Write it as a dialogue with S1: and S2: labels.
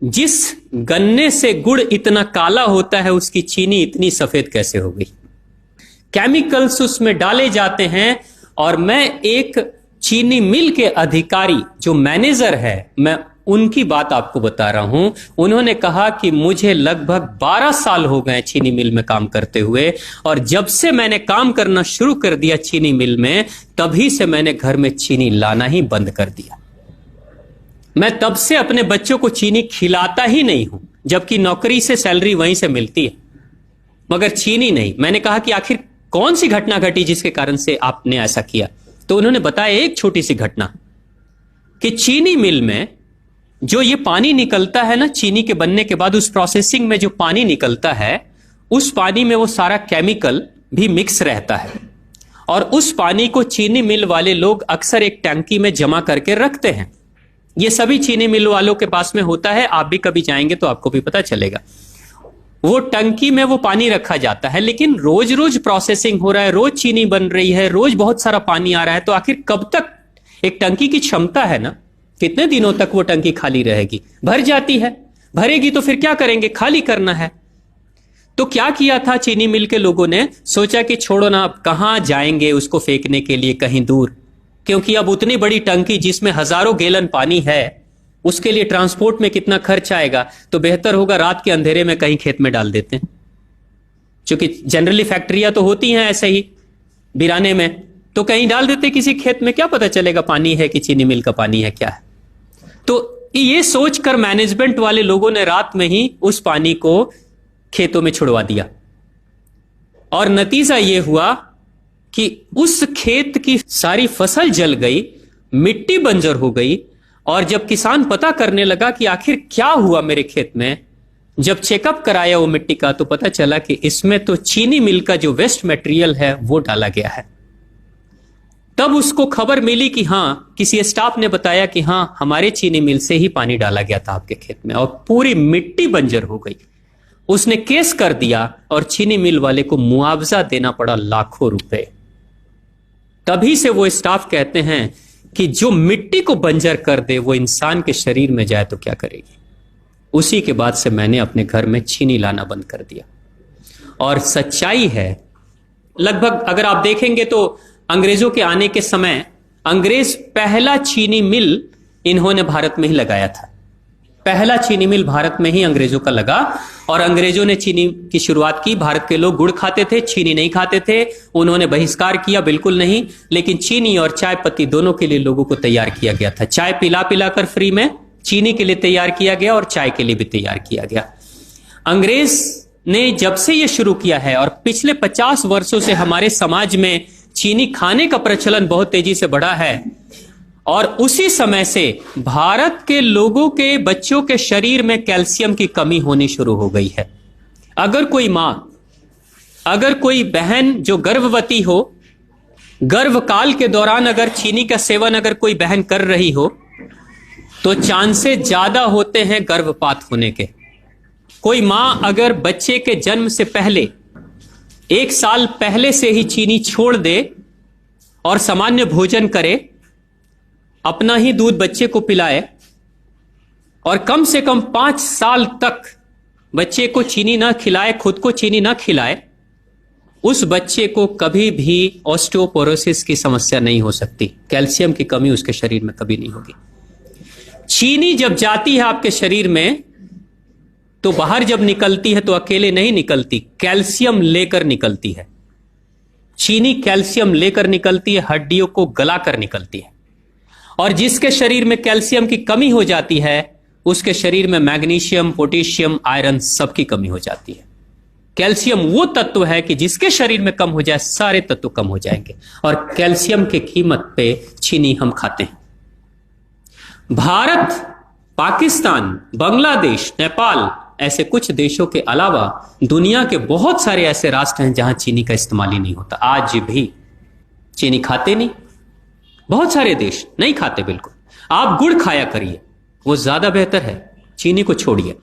S1: जिस गन्ने से गुड़ इतना काला होता है उसकी चीनी इतनी सफेद कैसे हो गई? केमिकल्स उसमें डाले जाते हैं। और मैं एक चीनी मिल के अधिकारी जो मैनेजर है, मैं उनकी बात आपको बता रहा हूं। उन्होंने कहा कि मुझे लगभग 12 साल हो गए चीनी मिल में काम करते हुए, और जब से मैंने काम करना शुरू कर दिया चीनी मिल में, तभी से मैंने घर में चीनी लाना ही बंद कर दिया। मैं तब से अपने बच्चों को चीनी खिलाता ही नहीं हूं, जबकि नौकरी से सैलरी वहीं से मिलती है, मगर चीनी नहीं। मैंने कहा कि आखिर कौन सी घटना घटी जिसके कारण से आपने ऐसा किया? तो उन्होंने बताया एक छोटी सी घटना कि चीनी मिल में जो ये पानी निकलता है ना, चीनी के बनने के बाद उस प्रोसेसिंग में जो पानी निकलता है, उस पानी में वो सारा केमिकल भी मिक्स रहता है, और उस पानी को चीनी मिल वाले लोग अक्सर एक टंकी में जमा करके रखते हैं। ये सभी चीनी मिल वालों के पास में होता है, आप भी कभी जाएंगे तो आपको भी पता चलेगा। वो टंकी में वो पानी रखा जाता है, लेकिन रोज रोज प्रोसेसिंग हो रहा है, रोज चीनी बन रही है, रोज बहुत सारा पानी आ रहा है, तो आखिर कब तक? एक टंकी की क्षमता है ना, कितने दिनों तक वो टंकी खाली रहेगी? भर जाती है, भरेगी तो फिर क्या करेंगे? खाली करना है। तो क्या किया था चीनी मिल के लोगों ने? सोचा कि छोड़ो ना, अब कहां जाएंगे उसको फेंकने के लिए कहीं दूर, क्योंकि अब उतनी बड़ी टंकी जिसमें हजारों गैलन पानी है, उसके लिए ट्रांसपोर्ट में कितना खर्च आएगा, तो बेहतर होगा रात के अंधेरे में कहीं खेत में डाल देते हैं। क्योंकि जनरली फैक्ट्रियां तो होती हैं ऐसे ही बिराने में, तो कहीं डाल देते किसी खेत में, क्या पता चलेगा पानी है कि चीनी मिल का पानी है, क्या है। तो ये सोचकर मैनेजमेंट वाले लोगों ने रात में ही उस पानी को खेतों में छुड़वा दिया, और नतीजा यह हुआ कि उस खेत की सारी फसल जल गई, मिट्टी बंजर हो गई। और जब किसान पता करने लगा कि आखिर क्या हुआ मेरे खेत में, जब चेकअप कराया वो मिट्टी का, तो पता चला कि इसमें तो चीनी मिल का जो वेस्ट मटेरियल है वो डाला गया है। तब उसको खबर मिली कि हां, किसी स्टाफ ने बताया कि हां, हमारे चीनी मिल से ही पानी डाला गया था आपके खेत में, और पूरी मिट्टी बंजर हो गई। उसने केस कर दिया और चीनी मिल वाले को मुआवजा देना पड़ा लाखों रुपए। तभी से वो स्टाफ कहते हैं कि जो मिट्टी को बंजर कर दे वो इंसान के शरीर में जाए तो क्या करेगी। उसी के बाद से मैंने अपने घर में चीनी लाना बंद कर दिया। और सच्चाई है, लगभग अगर आप देखेंगे तो अंग्रेजों के आने के समय अंग्रेज पहला चीनी मिल इन्होंने भारत में ही लगाया था। पहला चीनी मिल भारत में ही अंग्रेजों का लगा, और अंग्रेजों ने चीनी की शुरुआत की। भारत के लोग गुड़ खाते थे, चीनी नहीं खाते थे। उन्होंने बहिष्कार किया, बिल्कुल नहीं, लेकिन चीनी और चाय पत्ती दोनों के लिए लोगों को तैयार किया गया था। चाय पिला पिलाकर फ्री में चीनी के लिए तैयार किया गया, और चाय के लिए भी तैयार किया गया। अंग्रेज ने जब से यह शुरू किया है, और पिछले 50 वर्षों से हमारे समाज में चीनी खाने का प्रचलन बहुत तेजी से बढ़ा है, और उसी समय से भारत के लोगों के बच्चों के शरीर में कैल्शियम की कमी होनी शुरू हो गई है। अगर कोई मां, अगर कोई बहन जो गर्भवती हो, गर्भकाल के दौरान अगर चीनी का सेवन अगर कोई बहन कर रही हो, तो चांसेस ज्यादा होते हैं गर्भपात होने के। कोई मां अगर बच्चे के जन्म से पहले 1 साल पहले से ही चीनी छोड़ दे और सामान्य भोजन करे, अपना ही दूध बच्चे को पिलाए, और कम से कम 5 साल तक बच्चे को चीनी ना खिलाए, खुद को चीनी ना खिलाए, उस बच्चे को कभी भी ऑस्टियोपोरोसिस की समस्या नहीं हो सकती। कैल्शियम की कमी उसके शरीर में कभी नहीं होगी। चीनी जब जाती है आपके शरीर में, तो बाहर जब निकलती है तो अकेले नहीं निकलती, कैल्शियम लेकर निकलती है। चीनी कैल्शियम लेकर निकलती है, हड्डियों को गलाकर निकलती है। और जिसके शरीर में कैल्शियम की कमी हो जाती है, उसके शरीर में मैग्नीशियम, पोटेशियम, आयरन सबकी कमी हो जाती है। कैल्शियम वो तत्व है कि जिसके शरीर में कम हो जाए, सारे तत्व कम हो जाएंगे, और कैल्शियम की कीमत पे चीनी हम खाते हैं। भारत, पाकिस्तान, बांग्लादेश, नेपाल, ऐसे कुछ देशों के अलावा दुनिया के बहुत सारे ऐसे राष्ट्र हैं जहां चीनी का इस्तेमाल ही नहीं होता। आज भी चीनी खाते नहीं, बहुत सारे देश नहीं खाते बिल्कुल। आप गुड़ खाया करिए, वो ज्यादा बेहतर है, चीनी को छोड़िए।